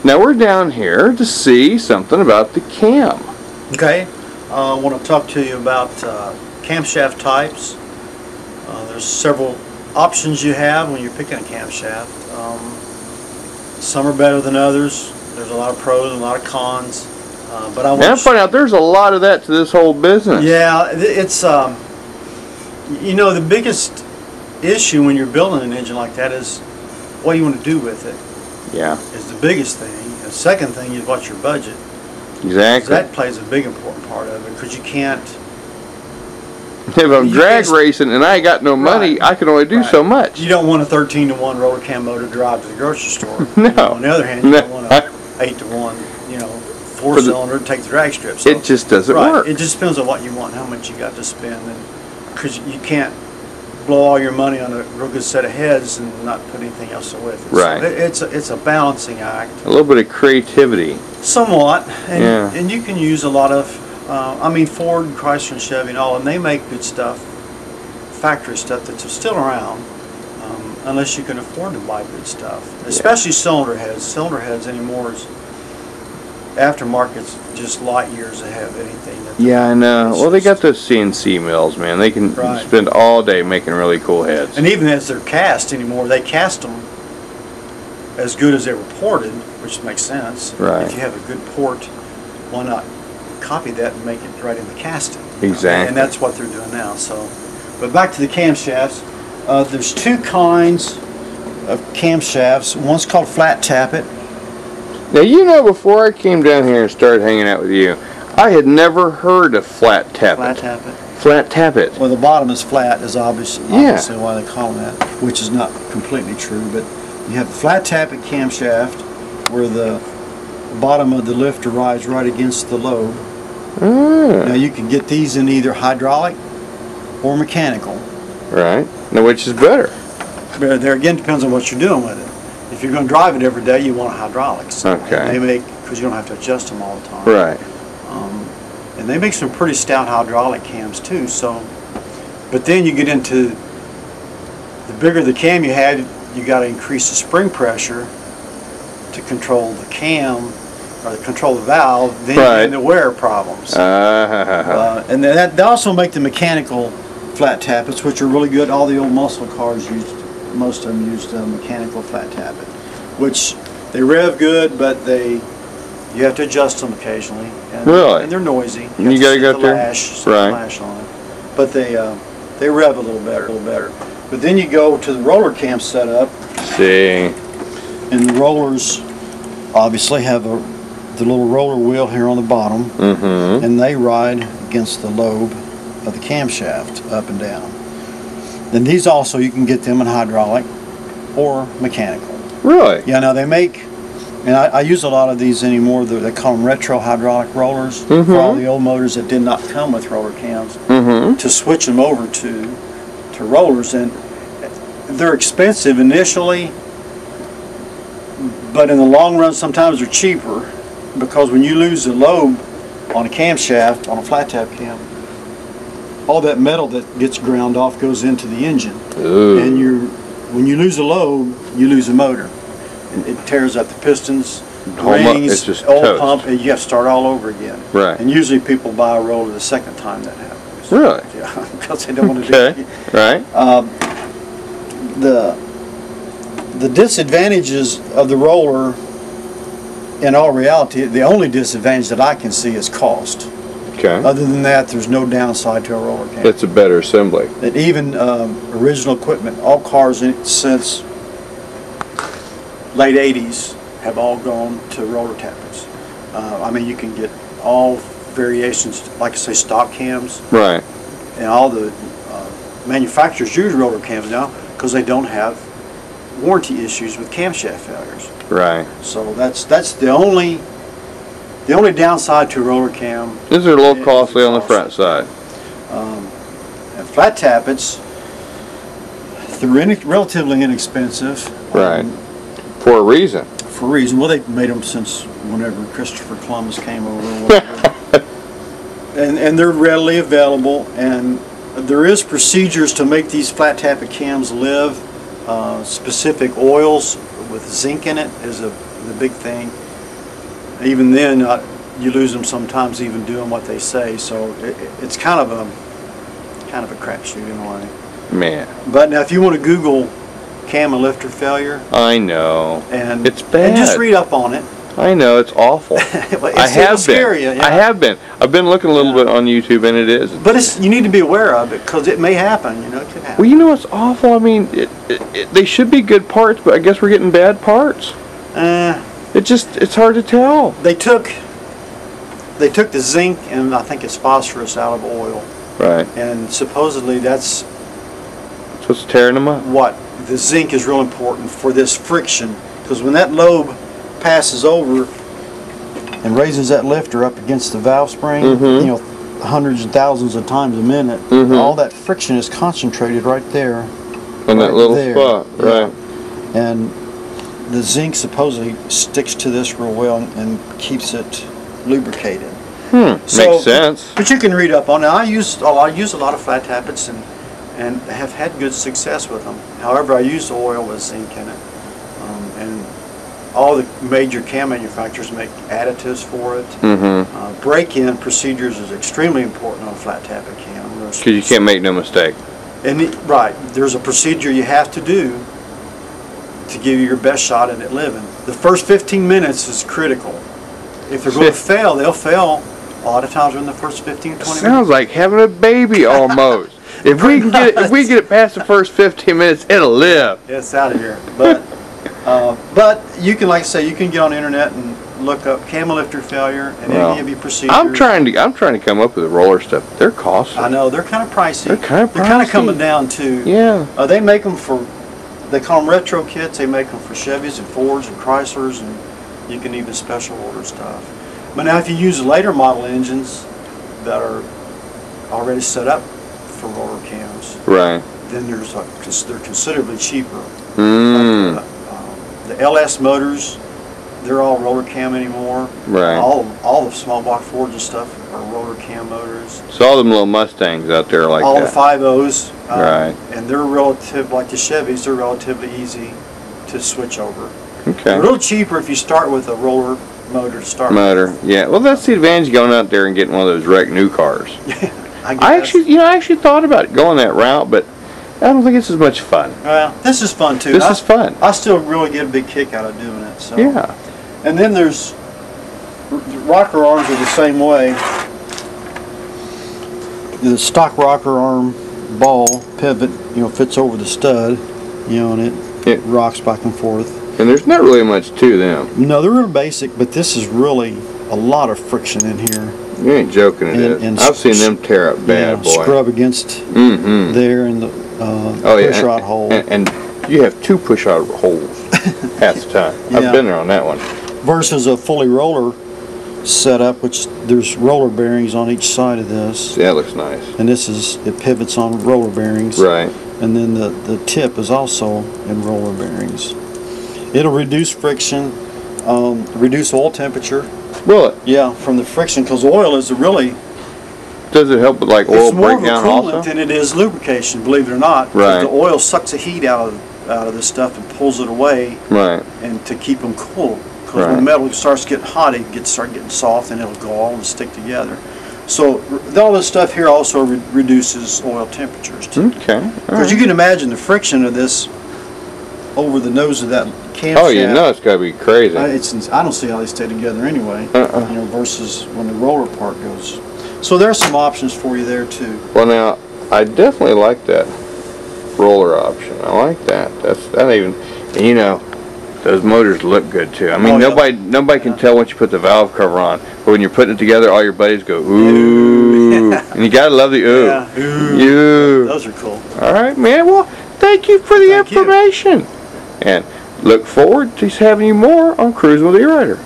Now we're down here to see something about the cam. Okay, I want to talk to you about camshaft types. There's several options you have when you're picking a camshaft. Some are better than others. There's a lot of pros and a lot of cons. But I want to find out there's a lot of that to this whole business. Yeah, it's you know, the biggest issue when you're building an engine like that is what you want to do with it. Yeah. Is the biggest thing. The second thing is what's your budget. Exactly. That plays a big important part of it, because you can't. If I'm drag racing and I ain't got no money, I can only do so much. You don't want a 13-to-1 roller cam motor drive to the grocery store. No. You know, on the other hand, you don't want a 8-to-1, you know, 4-cylinder to take the drag strip. So, it just doesn't work. It just depends on what you want, how much you got to spend, and because you can't blow all your money on a real good set of heads and not put anything else with it. Right. So it's a balancing act. A little bit of creativity. Somewhat, and you can use a lot of. I mean, Ford, Chrysler, and Chevy, and all, and they make good stuff, factory stuff that's still around, unless you can afford to buy good stuff. Especially cylinder heads. Cylinder heads anymore is aftermarket's just light years ahead of anything. Yeah, I know. Well, they got those CNC mills, man. They can spend all day making really cool heads. And even as they're cast anymore, they cast them as good as they were ported, which makes sense. Right. If you have a good port, why not copy that and make it right in the casting? Exactly. And that's what they're doing now. So, but back to the camshafts. There's two kinds of camshafts. One's called flat tappet. Now, you know, before I came down here and started hanging out with you, I had never heard of flat tappet. Flat tappet. Flat tappet. Well, the bottom is flat, is obviously why they call them that, which is not completely true. But you have a flat tappet camshaft where the bottom of the lifter rides right against the lobe. Now, you can get these in either hydraulic or mechanical. Right. Now, which is better? But there again, depends on what you're doing with it. If you're going to drive it every day, you want hydraulics. Okay. And they make, because you don't have to adjust them all the time. Right. And they make some pretty stout hydraulic cams too. So, but then you get into the bigger the cam you had, you got to increase the spring pressure to control the cam or control the valve. Then you get into wear problems. And then they also make the mechanical flat tappets, which are really good. All the old muscle cars used. Most of them used mechanical flat tappet, which they rev good, but you have to adjust them occasionally. And, and they're noisy. You got to go there. Lash on it, but they rev a little better. But then you go to the roller cam setup. See. And the rollers obviously have the little roller wheel here on the bottom, and they ride against the lobe of the camshaft up and down. Then these also, you can get them in hydraulic or mechanical. Really? Yeah, now they make, and I use a lot of these anymore, they call them retro hydraulic rollers for all the old motors that did not come with roller cams, to switch them over to rollers. And they're expensive initially, but in the long run sometimes they're cheaper, because when you lose the lobe on a camshaft, on a flat tap cam, all that metal that gets ground off goes into the engine. And when you lose a lobe, you lose a motor. And it tears up the pistons, rings, oil pump, and you have to start all over again. Right. And usually people buy a roller the second time that happens. Really? Yeah, because they don't want to do it. Right. The disadvantages of the roller, in all reality, the only disadvantage that I can see is cost. Okay. Other than that, there's no downside to a roller cam. It's a better assembly. And even original equipment, all cars since late 80s have all gone to roller tappets. I mean, you can get all variations, like I say, stock cams. Right. And all the manufacturers use roller cams now because they don't have warranty issues with camshaft failures. Right. So that's the only downside to a roller cam. These are a little costly on the front side. And flat tappets, they're relatively inexpensive. Right. For a reason. For a reason. Well, they've made them since whenever Christopher Columbus came over. Or whatever. and they're readily available. And there is procedures to make these flat tappet cams live. Specific oils with zinc in it is the big thing. even then, you lose them sometimes even doing what they say. So it's kind of a crapshoot in a way. Man. But now, if you want to Google cam and lifter failure, I know. And it's bad. And just read up on it. I know, it's awful. I have been. I've been looking a little bit on YouTube, and it is. But you need to be aware of it, because it may happen. You know, it could happen. Well, you know what's awful? I mean, they should be good parts, but I guess we're getting bad parts. It's hard to tell. They took the zinc and I think it's phosphorus out of oil. Right. And supposedly that's what's tearing them up. What the zinc is real important for this friction, because when that lobe passes over and raises that lifter up against the valve spring, you know, hundreds and thousands of times a minute, all that friction is concentrated right there. On that little spot, right. And the zinc supposedly sticks to this real well and keeps it lubricated. Makes sense. But you can read up on it. I use a lot of flat tappets and have had good success with them. However, I use oil with zinc in it. And all the major cam manufacturers make additives for it. Break-in procedures is extremely important on a flat tappet cam. Because you can't make no mistake. And right, there's a procedure you have to do to give you your best shot at it living. The first 15 minutes is critical. If they're going to fail, they'll fail a lot of times in the first 15, 20 minutes. Sounds like having a baby almost. If we get it past the first 15 minutes, it'll live. It's out of here. But you can, like I say, you can get on the internet and look up cam lifter failure, and it'll give you procedures. I'm trying to come up with the roller stuff. They're costly. I know, they're kind of pricey. They're kind of coming down too. Yeah. They make them for, they call them retro kits. They make them for Chevys and Fords and Chryslers, and you can even special order stuff. But now if you use later model engines that are already set up for roller cams, right, then they're considerably cheaper. Like the LS motors, they're all roller cam anymore. Right. All the small block Fords and stuff are roller cam motors. So all them little Mustangs out there like all that. All the 5.0s. Right. And they're like the Chevys, they're relatively easy to switch over. Okay. They're a little cheaper if you start with a roller motor to start with. Yeah. Well, that's the advantage of going out there and getting one of those wrecked new cars. I actually thought about going that route, but I don't think it's as much fun. Well, this is fun too. This is fun. I still really get a big kick out of doing it. So. Yeah. And then there's rocker arms are the same way. The stock rocker arm ball pivot, fits over the stud, and it rocks back and forth. And there's not really much to them. No, they're real basic, but this is really a lot of friction in here. You ain't joking, it is. I've seen them tear up bad, boy. Scrub against there in the push-rod hole. And you have two push-rod holes half the time. I've been there on that one. Versus a fully roller setup, which there's roller bearings on each side of this. Yeah, that looks nice. And it pivots on roller bearings. Right. And then the tip is also in roller bearings. It'll reduce friction, reduce oil temperature. Will it? Yeah, from the friction, because oil is really... Does it help with like oil breakdown also? It's more of a coolant than it is lubrication, believe it or not. Right. The oil sucks the heat out of this stuff and pulls it away. Right. And to keep them cool. Because when the metal starts getting hot, it start getting soft and it'll gall and stick together. So all this stuff here also reduces oil temperatures too. Okay. Because you can imagine the friction of this over the nose of that camshaft. Oh, you know it's got to be crazy. I don't see how they stay together anyway. Versus when the roller part goes. So there's some options for you there too. Well, now I definitely like that roller option. I like that. That even, and those motors look good too. I mean, nobody can tell once you put the valve cover on, but when you're putting it together, all your buddies go ooh, and you gotta love the ooh. Yeah. Ooh. Those are cool. All right, man. Well, thank you for the information, and look forward to having you more on Cruising with the E-Rider.